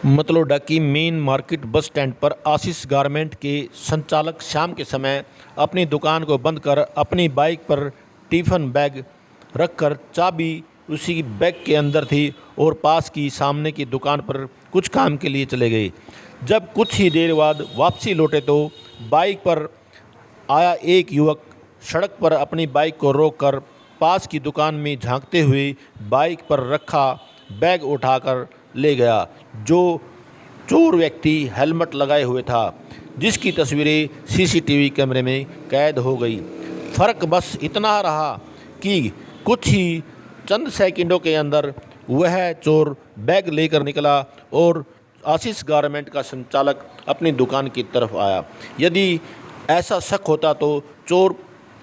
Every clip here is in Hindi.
मतलोडा की मेन मार्केट बस स्टैंड पर आशीष गारमेंट के संचालक शाम के समय अपनी दुकान को बंद कर अपनी बाइक पर टिफ़िन बैग रखकर चाबी उसी बैग के अंदर थी और पास की सामने की दुकान पर कुछ काम के लिए चले गए। जब कुछ ही देर बाद वापसी लौटे तो बाइक पर आया एक युवक सड़क पर अपनी बाइक को रोककर पास की दुकान में झांकते हुए बाइक पर रखा बैग उठाकर ले गया। जो चोर व्यक्ति हेलमेट लगाए हुए था, जिसकी तस्वीरें सीसीटीवी कैमरे में कैद हो गई। फ़र्क बस इतना रहा कि कुछ ही चंद सेकंडों के अंदर वह चोर बैग लेकर निकला और आशीष गारमेंट का संचालक अपनी दुकान की तरफ आया। यदि ऐसा शक होता तो चोर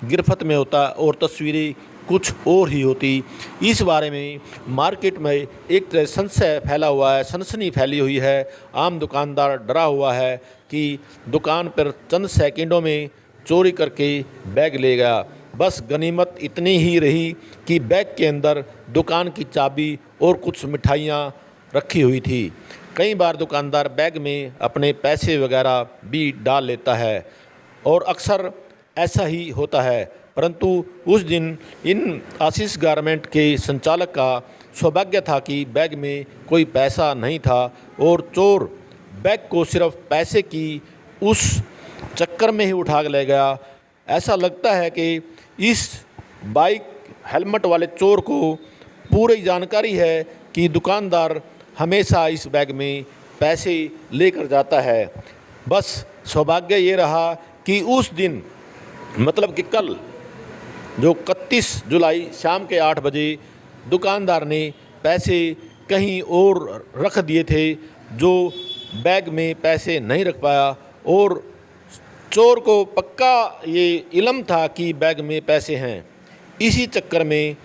गिरफ्त में होता और तस्वीरें कुछ और ही होती। इस बारे में मार्केट में एक तरह संशय फैला हुआ है, सनसनी फैली हुई है। आम दुकानदार डरा हुआ है कि दुकान पर चंद सेकंडों में चोरी करके बैग ले गया। बस गनीमत इतनी ही रही कि बैग के अंदर दुकान की चाबी और कुछ मिठाइयाँ रखी हुई थी। कई बार दुकानदार बैग में अपने पैसे वगैरह भी डाल लेता है और अक्सर ऐसा ही होता है, परंतु उस दिन इन आशीष गारमेंट के संचालक का सौभाग्य था कि बैग में कोई पैसा नहीं था और चोर बैग को सिर्फ पैसे की उस चक्कर में ही उठा ले गया। ऐसा लगता है कि इस बाइक हेलमेट वाले चोर को पूरी जानकारी है कि दुकानदार हमेशा इस बैग में पैसे लेकर जाता है। बस सौभाग्य ये रहा कि उस दिन मतलब कि कल जो 31 जुलाई शाम के 8 बजे दुकानदार ने पैसे कहीं और रख दिए थे, जो बैग में पैसे नहीं रख पाया और चोर को पक्का ये इल्म था कि बैग में पैसे हैं। इसी चक्कर में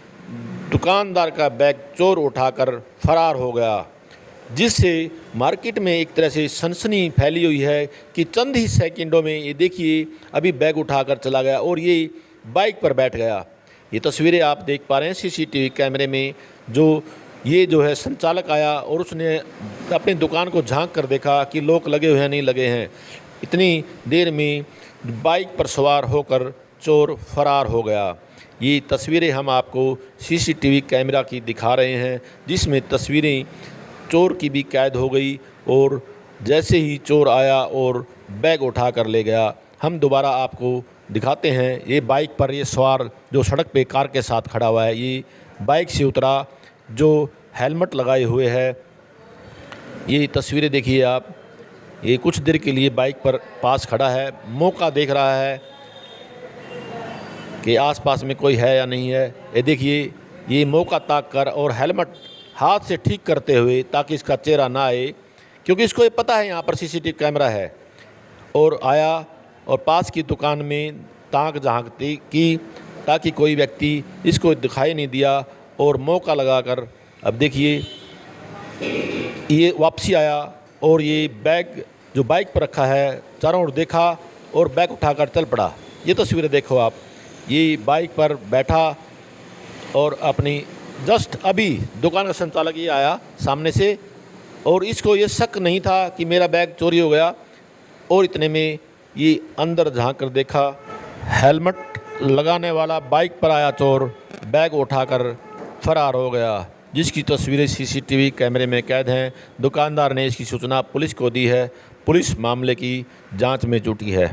दुकानदार का बैग चोर उठाकर फरार हो गया, जिससे मार्केट में एक तरह से सनसनी फैली हुई है कि चंद ही सेकंडों में ये देखिए अभी बैग उठाकर चला गया और ये बाइक पर बैठ गया। ये तस्वीरें आप देख पा रहे हैं सीसीटीवी कैमरे में। जो है संचालक आया और उसने अपनी दुकान को झांक कर देखा कि लॉक लगे हुए हैं नहीं लगे हैं। इतनी देर में बाइक पर सवार होकर चोर फरार हो गया। ये तस्वीरें हम आपको सीसीटीवी कैमरा की दिखा रहे हैं, जिसमें तस्वीरें चोर की भी कैद हो गई और जैसे ही चोर आया और बैग उठा कर ले गया। हम दोबारा आपको दिखाते हैं। ये बाइक पर ये सवार जो सड़क पे कार के साथ खड़ा हुआ है, ये बाइक से उतरा, जो हेलमेट लगाए हुए है। ये तस्वीरें देखिए आप। ये कुछ देर के लिए बाइक पर पास खड़ा है, मौका देख रहा है कि आसपास में कोई है या नहीं है। ये देखिए, ये मौका ताक कर और हेलमेट हाथ से ठीक करते हुए ताकि इसका चेहरा ना आए, क्योंकि इसको ये पता है यहाँ पर सीसीटीवी कैमरा है, और आया और पास की दुकान में ताक झांकती की ताकि कोई व्यक्ति इसको दिखाई नहीं दिया और मौका लगाकर अब देखिए ये वापसी आया और ये बैग जो बाइक पर रखा है चारों ओर देखा और बैग उठाकर चल पड़ा। ये तस्वीरें देखो आप। ये बाइक पर बैठा और अपनी जस्ट अभी दुकान का संचालक ये आया सामने से और इसको ये शक नहीं था कि मेरा बैग चोरी हो गया, और इतने में ये अंदर झांक कर देखा हेलमेट लगाने वाला बाइक पर आया चोर बैग उठाकर फरार हो गया, जिसकी तस्वीरें सीसीटीवी कैमरे में कैद हैं। दुकानदार ने इसकी सूचना पुलिस को दी है। पुलिस मामले की जांच में जुटी है।